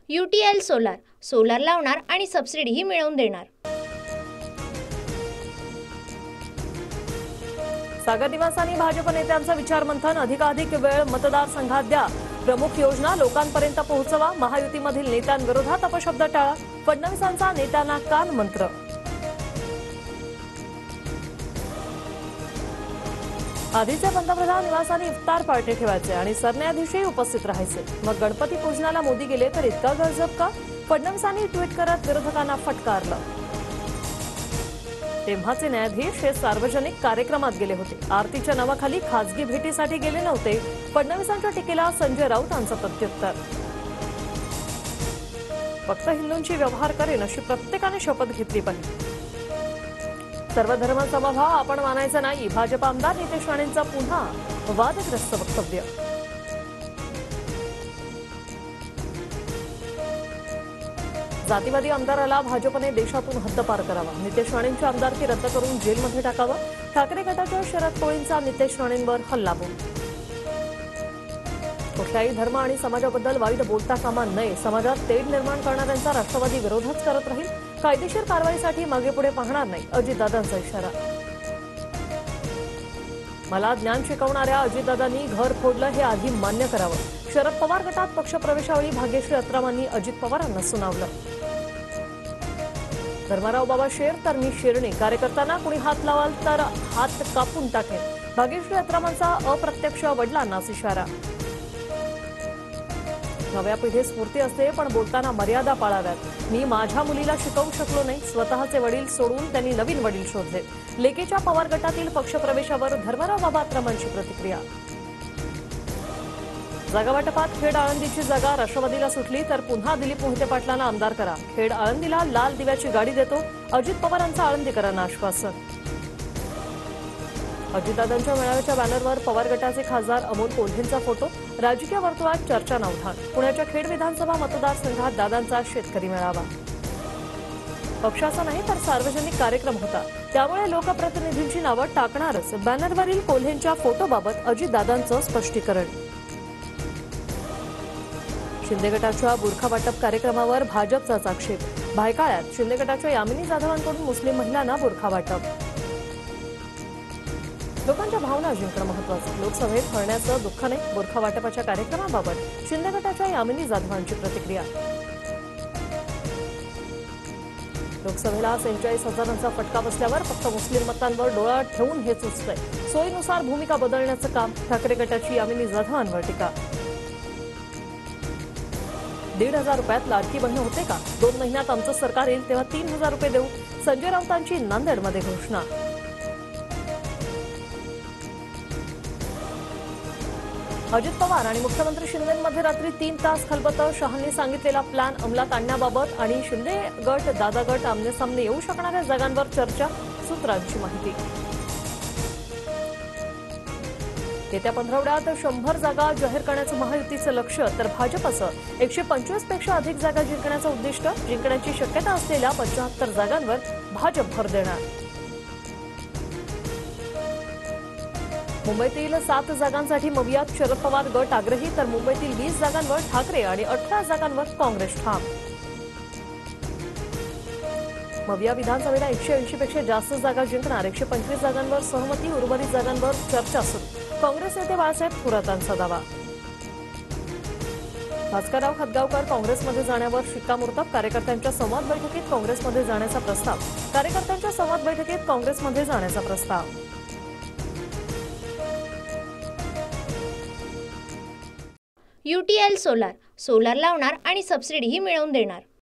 UTL solar solar लावणार आणि सबसिडीही मिळवून देणार। सागर निवासांनी भाजप नेत्यांचं विचारमंथन, अधिकाधिक वेळ मतदारसंघात द्या, प्रमुख योजना लोकांपर्यंत पोहोचवा, महायुतीमधील नेत्यांविरोधात अपशब्द टाळा, फडणवीसांचा नेत्यांना कान मंत्र। आधीचे पंतप्रधान निवासांनी इफ्तार पार्टी ठेवायचे आणि सरन्यायाधीशही उपस्थित राहायचे, मग गणपती पूजनाला मोदी गेले तर इतका गजब का? फडणवीसांनी ट्विट करत विरोधकांना फटकारलं। तेव्हाचे न्यायाधीश हे सार्वजनिक कार्यक्रमात गेले होते, आरतीच्या नावाखाली खासगी भेटीसाठी गेले नव्हते। फडणवीसांच्या टीकेला संजय राऊतांचं प्रत्युत्तर, फक्त हिंदूंची व्यवहार करेन अशी प्रत्येकाने शपथ घेतली पाहिजे। सर्व धर्मसमभाव आपण मानायचा नाही, भाजप आमदार नितेश राणेंचं पुन्हा वादग्रस्त वक्तव्य। जातीवादी आमदाराला भाजपने देशातून हद्दपार करावा, नितेश राणेंची आमदारकी रद्द करून जेलमध्ये टाकावं, ठाकरे गटाच्या शरद पवारांचा नितेश राणेंवर हल्लाबोल। कुठल्याही धर्म आणि समाजाबद्दल वाईट बोलता कामा नये, समाजात तेढ निर्माण करणाऱ्यांचा राष्ट्रवादी विरोधच करत राहील, कायदेशीर कारवाईसाठी मागेपुढे पाहणार नाही, अजितदादांचा इशारा। मला ज्ञान शिकवणाऱ्या अजितदादांनी घर फोडलं हे आधी मान्य करावं, शरद पवार गटात पक्षप्रवेशावेळी भाग्यश्री अत्रामांनी अजित पवारांना सुनावलं। धर्माराव बाबा शेर तर मी शेरणी, कार्यकर्त्यांना कुणी हात लावाल तर हात कापून टाकेन, भाग्यश्री अत्रामांचा अप्रत्यक्ष वडिलांनाच इशारा। नव्या पिढीस स्फूर्ती असते, पण बोलताना मर्यादा पाळाव्यात। मी माझ्या मुलीला शिकवू शकलो नाही, स्वतःचे वडील सोडून त्यांनी नवीन वडील शोधले। लेकीच्या पवार गटातील पक्षप्रवेशावर धर्माराव बाबा अत्रामांची प्रतिक्रिया। जागा वाटपात खेड आळंदीची जागा राष्ट्रवादीला सुटली तर पुन्हा दिलीप मोहिते पाटलांना आमदार करा, खेड आळंदीला लाल दिव्याची गाडी देतो, अजित पवारांचं आळंदीकरांना आश्वासन। अजितदादांच्या मेळाव्याच्या बॅनरवर पवार गटाचे खासदार अमोल कोल्हेंचा फोटो, राजकीय वर्तुळात चर्चा नवधान। पुण्याच्या खेड विधानसभा मतदारसंघात दादांचा शेतकरी मेळावा, पक्षाचा नाही तर सार्वजनिक कार्यक्रम होता, त्यामुळे लोकप्रतिनिधींची नावं टाकणारच, बॅनरवरील कोल्हेंच्या फोटोबाबत अजितदादांचं स्पष्टीकरण। शिंदे गटाच्या बुरखा वाटप कार्यक्रमावर भाजपचाच आक्षेप, भायखळ्यात शिंदे गटाच्या यामिनी जाधवांकडून मुस्लिम महिलांना बुरखा वाटप। लोकांच्या भावना जिंकणं महत्वाचं, लोकसभेत हरण्याचं दुःख नाही, बुरखा वाटपाच्या कार्यक्रमाबाबत शिंदे गटाच्या यामिनी जाधवांची प्रतिक्रिया। लोकसभेला 47,000 फटका बसल्यावर फक्त मुस्लिम मतांवर डोळा ठेवून हे सुचतंय, सोयीनुसार भूमिका बदलण्याचं काम, ठाकरे गटाची यामिनी जाधवांवर टीका। 1,500 रुपयात लाडकी बहीण होते का? 2 महिन्यात आमचं सरकार येईल तेव्हा 3,000 रुपये देऊ, संजय राऊतांची नांदेडमध्ये घोषणा। अजित पवार आणि मुख्यमंत्री शिंदेंमध्ये रात्री 3 तास खलबतं, शहांनी सांगितलेला प्लॅन अंमलात आणण्याबाबत आणि शिंदे गट दादा गट आमने-सामने येऊ शकणाऱ्या जागांवर चर्चा, सूत्रांची माहिती। येत्या पंधरवड्यात 100 जागा जाहीर करण्याचं महायुतीचं लक्ष्य, तर भाजपचं 125 पेक्षा अधिक जागा जिंकण्याचं उद्दिष्ट, जिंकण्याची शक्यता असलेल्या 75 जागांवर भाजप भर देणार। मुंबईतील 7 जागांसाठी मवियात शरद पवार गट आग्रही, तर मुंबईतील 20 जागांवर ठाकरे आणि 18 जागांवर काँग्रेस ठाम। मविया विधानसभेला 180 पेक्षा जास्त जागा जिंकणार, 125 जागांवर सहमती, उर्वरित जागांवर चर्चा सुरू, काँग्रेस नेते बाळासाहेब थोरातांचा दावा। भास्करराव खतगावकर काँग्रेसमध्ये जाण्यावर शिक्कामोर्तब, कार्यकर्त्यांच्या संवाद बैठकीत काँग्रेसमध्ये जाण्याचा प्रस्ताव, कार्यकर्त्यांच्या संवाद बैठकीत काँग्रेसमध्ये जाण्याचा प्रस्ताव। UTL सोलार सोलार लावणार आणि सबसिडीही मिळवून देणार।